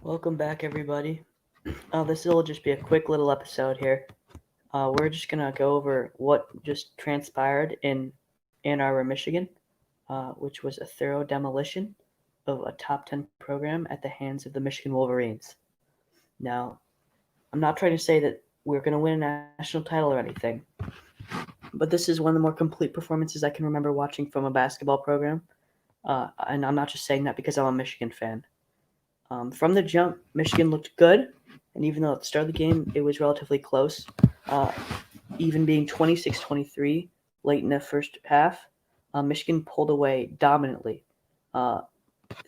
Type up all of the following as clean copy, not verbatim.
Welcome back, everybody. This will just be a quick little episode here. We're just gonna go over what just transpired in Ann Arbor, Michigan, which was a thorough demolition of a top 10 program at the hands of the Michigan Wolverines. Now, I'm not trying to say that we're gonna win a national title or anything, but this is one of the more complete performances I can remember watching from a basketball program. And I'm not just saying that because I'm a Michigan fan. From the jump, Michigan looked good, and even though at the start of the game it was relatively close, uh, even being 26-23 late in the first half, Michigan pulled away dominantly uh,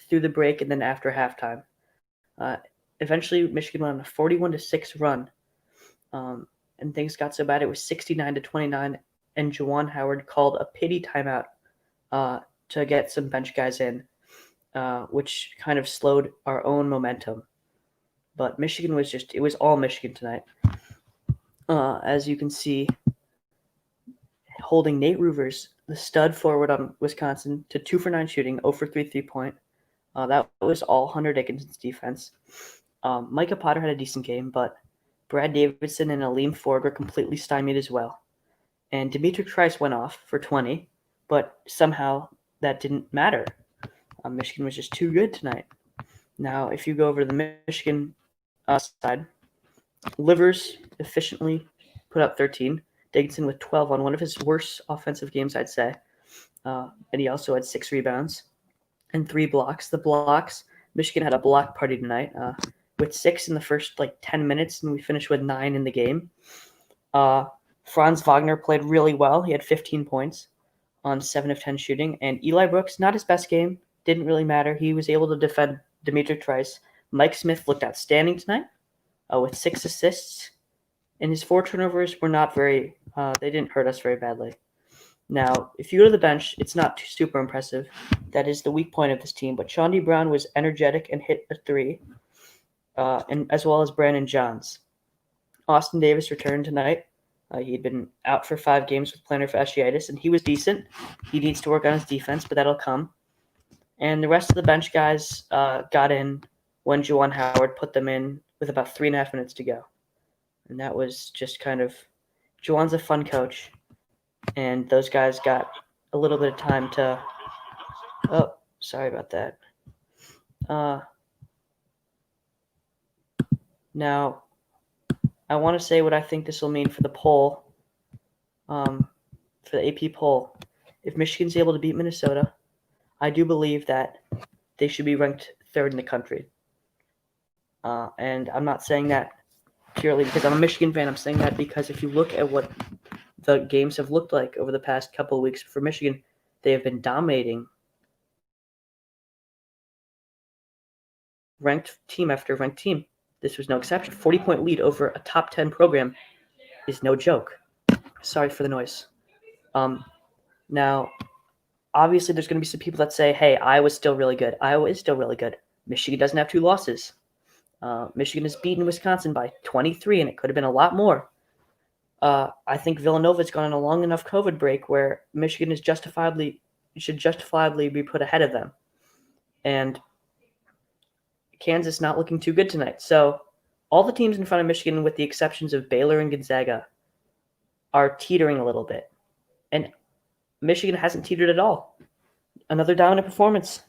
through the break and then after halftime. Uh, Eventually, Michigan went on a 41-6 run, and things got so bad it was 69-29, and Juwan Howard called a pity timeout to get some bench guys in, which kind of slowed our own momentum. But Michigan it was all Michigan tonight. As you can see, holding Nate Ruvers, the stud forward on Wisconsin, to 2 for 9 shooting, 0 for 3 3-point. That was all Hunter Dickinson's defense. Micah Potter had a decent game, but Brad Davidson and Aleem Ford were completely stymied as well. And Dimitri Trice went off for 20, but somehow that didn't matter. Michigan was just too good tonight. Now, if you go over to the Michigan side, Livers efficiently put up 13. Dickinson with 12 on one of his worst offensive games, I'd say. And he also had 6 rebounds and 3 blocks. The blocks, Michigan had a block party tonight with 6 in the first 10 minutes, and we finished with 9 in the game. Franz Wagner played really well. He had 15 points on 7 of 10 shooting. And Eli Brooks, not his best game, didn't really matter. He was able to defend Dimitri Trice. Mike Smith looked outstanding tonight with 6 assists. And his 4 turnovers were not they didn't hurt us very badly. Now, if you go to the bench, it's not super impressive. That is the weak point of this team. But Chaundi Brown was energetic and hit a 3, and as well as Brandon Johns. Austin Davis returned tonight. He'd been out for 5 games with plantar fasciitis, and he was decent. He needs to work on his defense, but that'll come. And the rest of the bench guys got in when Juwan Howard put them in with about 3.5 minutes to go. And that was just kind of – Juwan's a fun coach, and those guys got a little bit of time to – oh, sorry about that. Now, I want to say what I think this will mean for the poll, for the AP poll. If Michigan's able to beat Minnesota, I do believe that they should be ranked 3rd in the country. And I'm not saying that purely because I'm a Michigan fan. I'm saying that because if you look at what the games have looked like over the past couple of weeks for Michigan, they have been dominating ranked team after ranked team. This was no exception. 40-point lead over a top 10 program is no joke. Sorry for the noise. Now, obviously, there's going to be some people that say, hey, Iowa's still really good. Iowa is still really good. Michigan doesn't have 2 losses. Michigan has beaten Wisconsin by 23, and it could have been a lot more. I think Villanova's gone on a long enough COVID break where Michigan should justifiably be put ahead of them. And Kansas not looking too good tonight. So all the teams in front of Michigan, with the exceptions of Baylor and Gonzaga, are teetering a little bit. And Michigan hasn't teetered at all. Another dominant performance,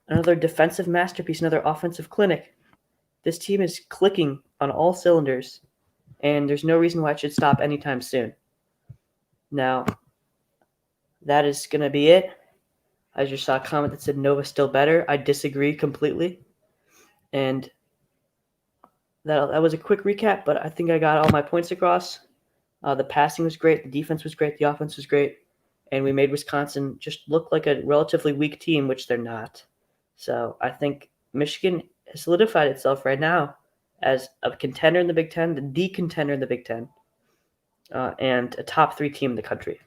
another defensive masterpiece, another offensive clinic. This team is clicking on all cylinders, and there's no reason why it should stop anytime soon. Now, that is going to be it. I just saw a comment that said Nova's still better. I disagree completely. And that was a quick recap, but I think I got all my points across. The passing was great. The defense was great. The offense was great. And we made Wisconsin just look like a relatively weak team, which they're not. So I think Michigan has solidified itself right now as a contender in the Big Ten, the contender in the Big Ten, and a top 3 team in the country.